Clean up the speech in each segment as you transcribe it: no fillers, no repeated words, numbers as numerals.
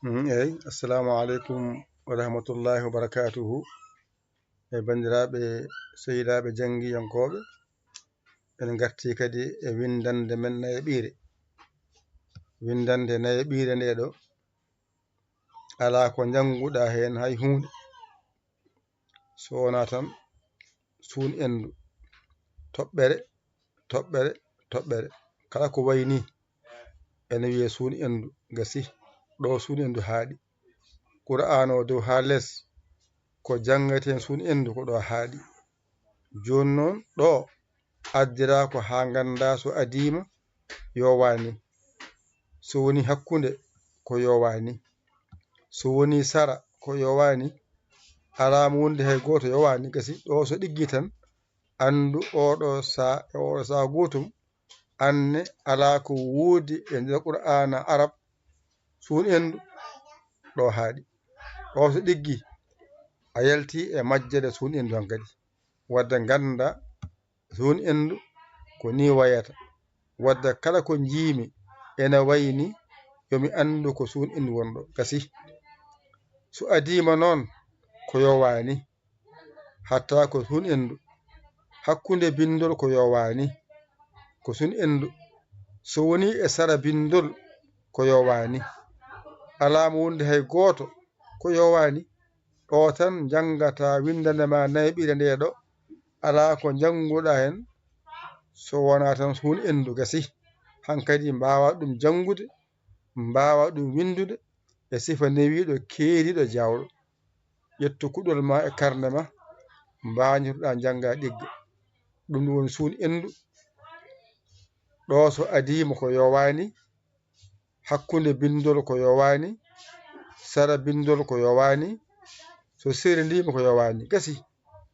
Assalamu alaikum wa rahmatullahi wa barakatuhu. Bandiraɓe sehilaaɓe jangiyankoɓe, en garti kadi e windande men nayaɓire. Windande nayaɓire nde ɗo ala ko janguɗa hen hay hunde so wona tan suun endu toɓɓere toɓɓere toɓɓere kala ko wayni ene wiye suun endu gasi ɗo suun endu haaɗi. Qur'an o dow ha less ko jangaten suun endu ko ɗo haaɗi. Joni noon ɗo addira ko ha ganda so adima yowani, so woni hakkunde ko yowani, so woni sara ko yowani, alamo wonde hay goto yowani. Gasi ɗo so ɗiggi tan andu oɗo saa gotum anne ala ko wodi e nder Qur'ana Arab suun endu ɗo haaɗi. Ɗo so ɗiggi a yalti e majjere suun endu hankadi, wadde ganda suun endu ko ni wayata, wadde kala ko jiimi ene wayni yomi andu ko suun endu wonɗo gasi. So adima noon ko yowani hatta ko suun endu, hakkunde bindol ko yowani ko suun endu, so woni e sara bindol ko yowani, alamo wonde hay goto ko yowani. Ɗo tan jangata windande ma nayaɓire nde ɗo ala ko janguɗa hen so wona tan suun endu gasi. Hankkadi mbawa ɗum jangude, mbawa ɗum windude e sifa newiɗo keeriɗo jawɗo. ƴettu kuɗol ma e karne ma mbañotoɗa jangga ɗigga, ɗum woni suun endu. Ɗo so adima ko yowani, hakkunde bindol ko yowani, sara bindol ko yowani, so seridima ko yowani gasi.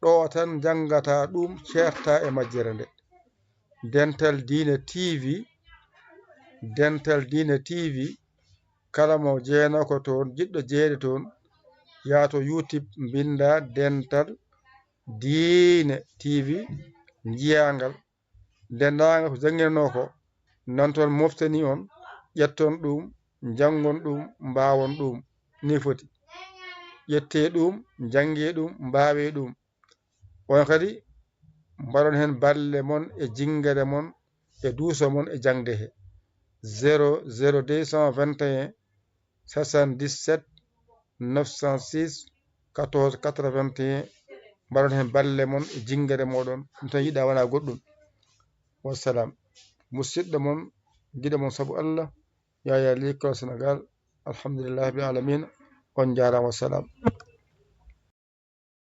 Ɗo tan jangata ɗum certa e majjere nde. Dental Dina TV, Dental Dina TV kala mo jeenako toon jiɗɗo jeeyede toon yaato YouTube binda Dental Dina TV jiyangal. Dendagal ko janginano ko nan toon moftani on, ƴetton ɗum jangon ɗum mbawon ɗum ni foti. ƴette ɗum jange ɗum mbawe ɗum. On kadi mbaɗon hen balle mon e jingere mon e duuso mon e jangde he 00221 77 906 14 81. mbaɗon hen balle mon e jingere moɗon, ɗum tan yiɗa wona goɗɗum. Wassalam. Musidɗo mon giɗo mon saabu Allah Yaya Ly Sénégal. Alhamdulillahi rabbil alamina. On jarama. Wassalam.